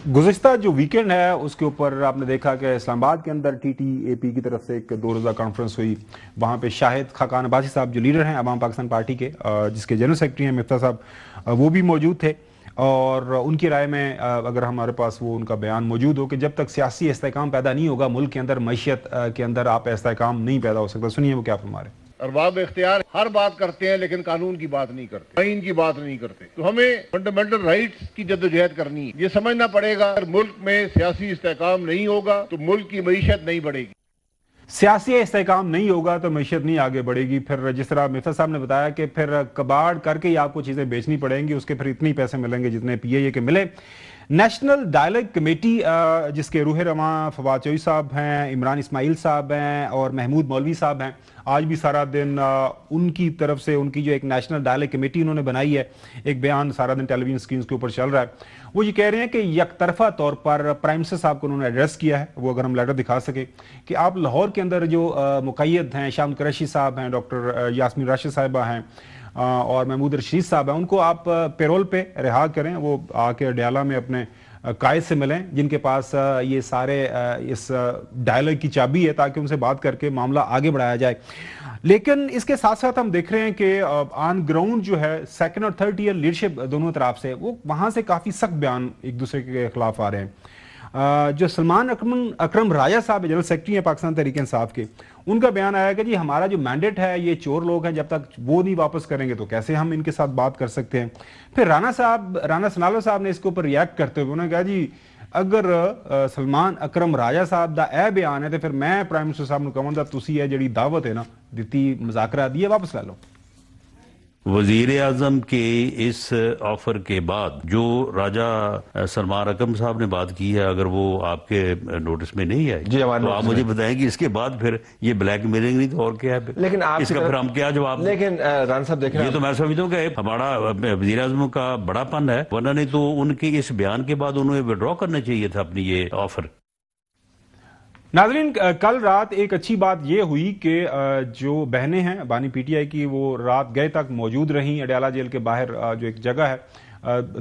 गुज़िश्ता जो वीकेंड है उसके ऊपर आपने देखा कि इस्लामाबाद के अंदर TTAP की तरफ से एक 2 रोज़ा कॉन्फ्रेंस हुई। वहाँ पे शाहिद खाकान अब्बासी साहब जो लीडर हैं अवाम पाकिस्तान पार्टी के, जिसके जनरल सेक्रेटरी हैं मिफ्ता साहब, वो भी मौजूद थे। और उनकी राय में अगर हमारे पास वो उनका बयान मौजूद हो कि जब तक सियासी इस्तेहकाम पैदा नहीं होगा मुल्क के अंदर, मईशत के अंदर आप इस्तेहकाम नहीं पैदा हो सकता। सुनिए वो क्या फरमा रहे हैं। अरबाब इख्तियार हर बात करते हैं लेकिन कानून की बात नहीं करते, आइन की बात नहीं करते। तो हमें फंडामेंटल राइट्स की जद्दोजहद करनी है। ये समझना पड़ेगा अगर मुल्क में सियासी इस्तेहकाम नहीं होगा तो मुल्क की मईशत नहीं बढ़ेगी। सियासी इस्तेहकाम नहीं होगा तो मईशत नहीं आगे बढ़ेगी। फिर जिस तरह मिफ्ता साहब ने बताया कि फिर कबाड़ करके ही आपको चीज़ें बेचनी पड़ेंगी, उसके फिर इतने पैसे मिलेंगे जितने PIA के मिले। नेशनल डायलॉग कमेटी जिसके रूह रवां फवाद चौधरी साहब हैं, इमरान इस्माइल साहब हैं और महमूद मौलवी साहब हैं, आज भी सारा दिन उनकी तरफ से उनकी जो एक नेशनल डायलॉग कमेटी उन्होंने बनाई है, एक बयान सारा दिन टेलीविजन स्क्रीन के ऊपर चल रहा है। वो ये कह रहे हैं कि यकतरफा तौर पर प्राइम मिनिस्टर साहब को उन्होंने एड्रेस किया है, वो अगर हम लेटर दिखा सके कि आप लाहौर के अंदर जो मुक़य्यद हैं, शाम कुरैशी साहब हैं, डॉक्टर यास्मीन राशिद साहिबा हैं और महमूद रशीद साहब हैं, उनको आप पेरोल पे रिहा करें। वो आके अडयाला में अपने कायद से मिलें जिनके पास ये सारे इस डायलॉग की चाबी है, ताकि उनसे बात करके मामला आगे बढ़ाया जाए। लेकिन इसके साथ साथ हम देख रहे हैं कि ऑन ग्राउंड जो है सेकंड और थर्ड ईयर लीडरशिप दोनों तरफ से, वो वहाँ से काफ़ी सख्त बयान एक दूसरे के खिलाफ आ रहे हैं। जो सलमान अकरम राजा साहब जनरल सेक्रेटरी हैं पाकिस्तान तहरीक इंसाफ के, उनका बयान आया कि जी हमारा जो मैंडेट है ये चोर लोग हैं, जब तक वो नहीं वापस करेंगे तो कैसे हम इनके साथ बात कर सकते हैं। फिर राना सनालो साहब ने इसके ऊपर रिएक्ट करते हुए उन्होंने कहा जी अगर सलमान अकरम राजा साहब का यह बयान है तो फिर मैं प्राइम मिनिस्टर साहब को कहूँगा तुसी है जी दावत है ना दी मुज़ाकरा दी है वापस ले लो। वजीर आजम के इस ऑफर के बाद जो राजा सलमान अकरम साहब ने बात की है, अगर वो आपके नोटिस में नहीं है तो आप मुझे बताएं कि इसके बाद फिर ये ब्लैकमेलिंग नहीं तो और क्या है। लेकिन आप इसका फिर हम क्या जवाब। लेकिन राना साहब देखें, ये तो मैं समझता हूँ कि हमारा वजीर आजम का बड़ापन है, वरना नहीं तो उनके इस बयान के बाद उन्हें विड्रॉ करना चाहिए था अपनी ये ऑफर। नाज़रीन, कल रात एक अच्छी बात यह हुई कि जो बहनें हैं बानी PTI की, वो रात गए तक मौजूद रहीं अडयाला जेल के बाहर जो एक जगह है।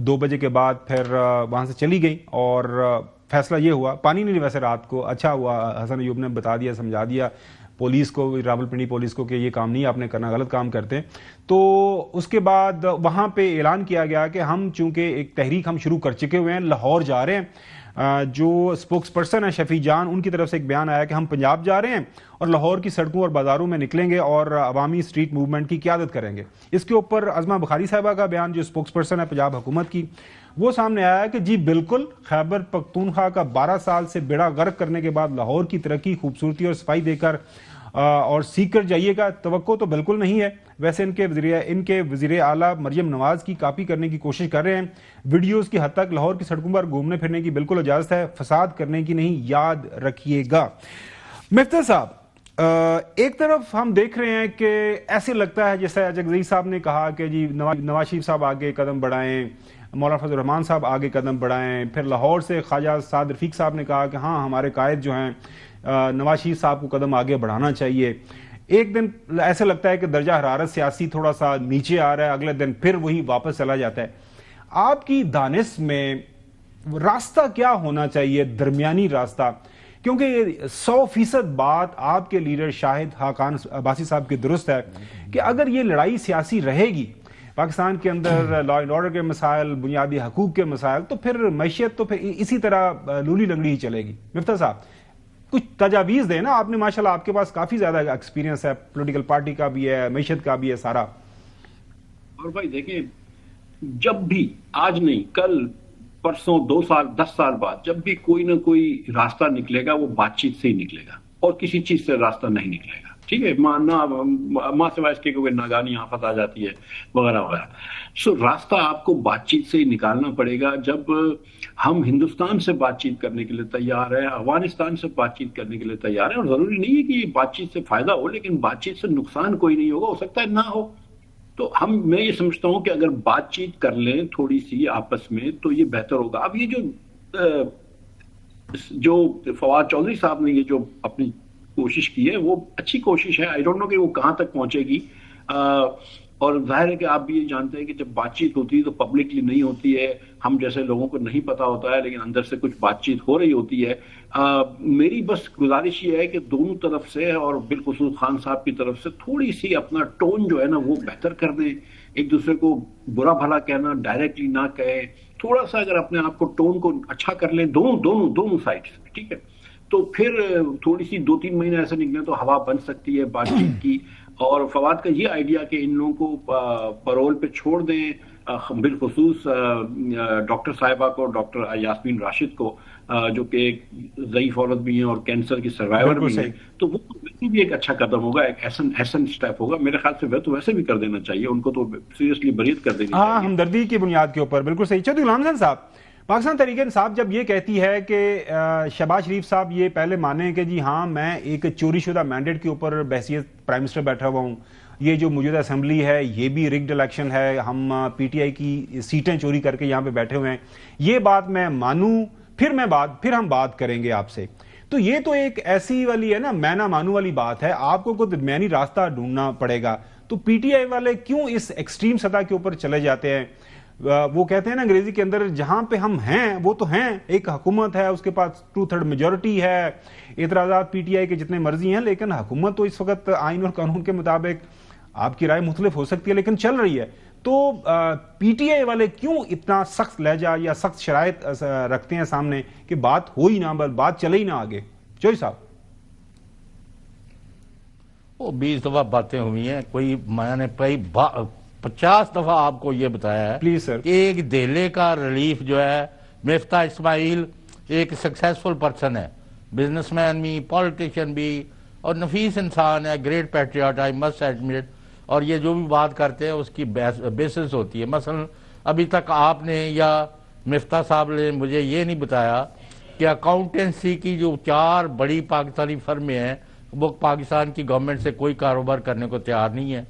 2 बजे के बाद फिर वहाँ से चली गई और फैसला ये हुआ, पानी नहीं वैसे रात को, अच्छा हुआ हसन अयूब ने बता दिया, समझा दिया पुलिस को, रावलपिंडी पुलिस को कि ये काम नहीं आपने करना, गलत काम करते। तो उसके बाद वहाँ पे ऐलान किया गया कि हम चूँकि एक तहरीक हम शुरू कर चुके हुए हैं, लाहौर जा रहे हैं। जो स्पोक्स पर्सन है शफी जान, उनकी तरफ से एक बयान आया कि हम पंजाब जा रहे हैं और लाहौर की सड़कों और बाजारों में निकलेंगे और अवामी स्ट्रीट मूवमेंट की क़यादत करेंगे। इसके ऊपर अज़मा बुखारी साहिबा का बयान, जो स्पोक्स पर्सन है पंजाब हुकूमत की, वो सामने आया है कि जी बिल्कुल खैबर पख्तूनख्वा का 12 साल से बेड़ा गर्क करने के बाद लाहौर की तरक्की, खूबसूरती और सफाई देकर और सीख कर जाइएगा, तवक्को तो बिल्कुल नहीं है। वैसे इनके वज़ीर आला मरियम नवाज की कॉपी करने की कोशिश कर रहे हैं। वीडियोस की हद तक लाहौर की सड़कों पर घूमने फिरने की बिल्कुल इजाज़त है, फसाद करने की नहीं, याद रखिएगा। मिफ्ता साहब, एक तरफ हम देख रहे हैं कि ऐसे लगता है जैसे जगज़ई साहब ने कहा कि जी नवाज शरीफ साहब आगे कदम बढ़ाएं, मौलाना फजल रहमान साहब आगे कदम बढ़ाएं। फिर लाहौर से ख्वाजा साद रफीक साहब ने कहा कि हाँ हमारे कायद जो हैं नवाज शरीफ साहब को कदम आगे बढ़ाना चाहिए। एक दिन ऐसा लगता है कि दर्जा हरारत सियासी थोड़ा सा नीचे आ रहा है, अगले दिन फिर वही वापस चला जाता है। आपकी दानिश में रास्ता क्या होना चाहिए, दरमियानी रास्ता? क्योंकि 100% बात आपके लीडर शाहिद खाकान अब्बासी साहब की दुरुस्त है कि अगर ये लड़ाई सियासी रहेगी पाकिस्तान के अंदर, लॉ एंड ऑर्डर के मसाइल, बुनियादी हकूक के मसाइल, तो फिर मैशियत तो फिर इसी तरह लूली लंगड़ी ही चलेगी। मिफ्ता साहब कुछ तजावीज़ दें ना, आपने माशाल्लाह आपके पास काफ़ी ज़्यादा एक्सपीरियंस है, पॉलिटिकल पार्टी का भी है, मैशियत का भी है सारा। और भाई देखें, जब भी आज नहीं कल परसों 2 साल 10 साल बाद जब भी कोई ना कोई रास्ता निकलेगा वो बातचीत से ही निकलेगा और किसी चीज से रास्ता नहीं निकलेगा। ठीक है, माँ सिवाय इसके कोई नागानी आफत आ जाती है वगैरह वगैरह। सो रास्ता आपको बातचीत से ही निकालना पड़ेगा। जब हम हिंदुस्तान से बातचीत करने के लिए तैयार है, अफगानिस्तान से बातचीत करने के लिए तैयार है, और जरूरी नहीं है कि बातचीत से फायदा हो, लेकिन बातचीत से नुकसान कोई नहीं होगा, हो सकता है ना हो। तो मैं ये समझता हूं कि अगर बातचीत कर लें थोड़ी सी आपस में तो ये बेहतर होगा। अब ये जो फवाद चौधरी साहब ने ये जो अपनी कोशिश की है वो अच्छी कोशिश है। आई डोंट नो कि वो कहां तक पहुंचेगी। اور ظاہر ہے کہ آپ بھی یہ جانتے ہیں کہ جب بات چیت ہوتی ہے تو پبلکلی نہیں ہوتی ہے، ہم جیسے لوگوں کو نہیں پتا ہوتا ہے، لیکن اندر سے کچھ بات چیت ہو رہی ہوتی ہے۔ میری بس گزارش یہ ہے کہ دونوں طرف سے اور بالخصوص خان صاحب کی طرف سے تھوڑی سی اپنا ٹون جو ہے نا وہ بہتر کر دیں، ایک دوسرے کو برا بھلا کہنا ڈائریکٹلی نہ کہیں، تھوڑا سا اگر اپنے آپ کو ٹون کو اچھا کر لیں دونوں سائڈ سے، ٹھیک ہے، تو پھر تھوڑی سی 2-3 مہینے ایسے نکلیں تو ہوا بن سکتی ہے بات چیت کی۔ اور فواد کا یہ آئیڈیا کہ ان لوگوں کو پرول پہ چھوڑ دیں، بالخصوص ڈاکٹر صاحبہ کو، ڈاکٹر یاسمین راشد کو، جو کہ ایک ضعیف عورت بھی ہیں اور کینسر کی سروائیور بھی ہیں، تو وہ ویسے بھی ایک اچھا قدم ہوگا، ایک ایسن اسٹیپ ہوگا میرے خیال سے۔ وہ تو ویسے بھی کر دینا چاہیے، ان کو تو سیریسلی بریت کر دینی چاہیے، ہمدردی کی بنیاد کے اوپر۔ بالکل صحیح۔ چودھری غلام حسن صاحب، پاکستان تحریک انصاف جب یہ کہتی ہے کہ شہباز شریف صاحب یہ پہلے مانیں کہ جی ہاں میں ایک چوری شدہ مینڈیٹ کے اوپر بحیثیت پرائم منسٹر بیٹھا ہوا ہوں، یہ جو موجودہ اسمبلی ہے یہ بھی رگڈ الیکشن ہے، ہم پی ٹی آئی کی سیٹیں چوری کر کے یہاں پہ بیٹھے ہوئے ہیں، یہ بات میں مانوں، پھر ہم بات کریں گے آپ سے، تو یہ تو ایک ایسی والی ہے نا میں نہ مانوں والی بات ہے، آپ کو کوئی درمیانی راستہ ڈھونڈنا پڑے گا۔ تو پی ٹی آئی والے کیوں اس ایکسٹریم سطح کے اوپر چلے جاتے ہیں؟ وہ کہتے ہیں نا انگریزی کے اندر جہاں پہ ہم ہیں وہ تو ہیں، ایک حکومت ہے، اس کے پاس 2/3 میجورٹی ہے، اعتراضات پی ٹی آئی کے جتنے مرضی ہیں، لیکن حکومت تو اس وقت آئین اور قانون کے مطابق آپ کی رائے مختلف ہو سکتی ہے لیکن چل رہی ہے۔ تو پی ٹی آئی والے کیوں اتنا سخت لہجہ یا سخت شرائط رکھتے ہیں سامنے کہ بات ہو ہی نہ، بات چلے ہی نہ آگے؟ چوہری صاحب، وہ 20 دفعہ باتیں ہوئی ہیں، میں نے 50 دفعہ آپ کو یہ بتایا ہے پلیز سر، کہ ایک دہلے کا ریلیف جو ہے، مفتاح اسماعیل ایک سکسیسفل پرسن ہے، بزنس مین بھی، پولیٹیشین بھی، اور نفیس انسان ہے، great patriot, I must admit, اور یہ جو بھی بات کرتے ہیں اس کی بیسس ہوتی ہے۔ مثلا ابھی تک آپ نے یا مفتاح صاحب نے مجھے یہ نہیں بتایا کہ اکاؤنٹنسی کی جو 4 بڑی پاکستانی فرمیں ہیں وہ پاکستان کی گورنمنٹ سے کوئی کاروبار کرنے کو تیار نہیں ہے،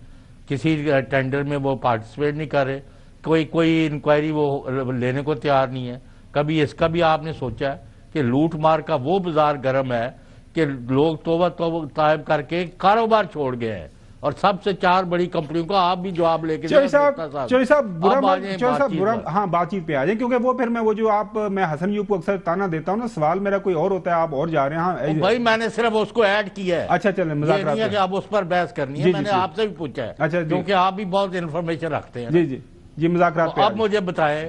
کسی ٹینڈر میں وہ پارٹیسپیٹ نہیں کر رہے، کوئی انکوائری وہ لینے کو تیار نہیں ہے۔ کبھی اس کا بھی آپ نے سوچا ہے کہ لوٹ مار کا وہ بازار گرم ہے کہ لوگ توبہ طائب کر کے کاروبار چھوڑ گئے ہیں، اور سب سے 4 بڑی کمپنیوں کا آپ بھی جواب لے کے چوہری صاحب برا ہاں بات چیت پہ آ جائیں، کیونکہ وہ پھر میں وہ جو میں حسن یوب کو اکثر تانا دیتا ہوں نا، سوال میرا کوئی اور ہوتا ہے، آپ اور جا رہے ہیں۔ ہاں بھائی میں نے صرف اس کو ایڈ کیا ہے، اچھا چلیں، یہ نہیں ہے کہ آپ اس پر بحث کرنی ہے، میں نے آپ سے بھی پوچھا ہے کیونکہ آپ بھی بہت انفارمیشن رکھتے ہیں۔ جی مذاکرات پہ اب مجھے بتائیں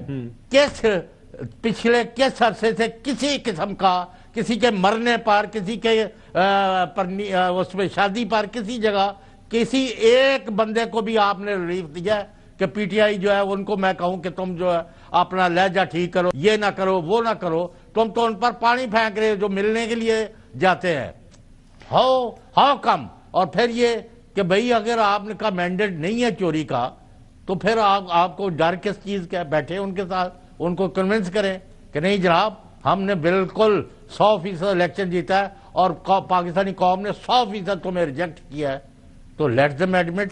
پچھلے کس عرصے سے کسی قسم کا، کسی کے مرنے پر، کسی کے اس میں شادی پر، کسی جگہ کسی ایک بندے کو بھی آپ نے ریلیف دیا ہے کہ پی ٹی آئی جو ہے ان کو میں کہوں کہ تم جو ہے اپنا لہجہ ٹھیک کرو، یہ نہ کرو، وہ نہ کرو، تم تو ان پر پانی پھینک رہے جو ملنے کے لیے جاتے ہیں، ہاؤ کم؟ اور پھر یہ کہ بھئی اگر آپ کا مینڈیٹ نہیں ہے چوری کا تو پھر آپ کو ڈر کس چیز کا؟ بیٹھے ان کے ساتھ، ان کو کنونس کریں کہ نہیں جناب ہم نے بالکل 100% الیکشن جیتا ہے اور پاکستانی قوم نے 100% تمہیں ریجیکٹ کیا ہے، تو لیٹ them admit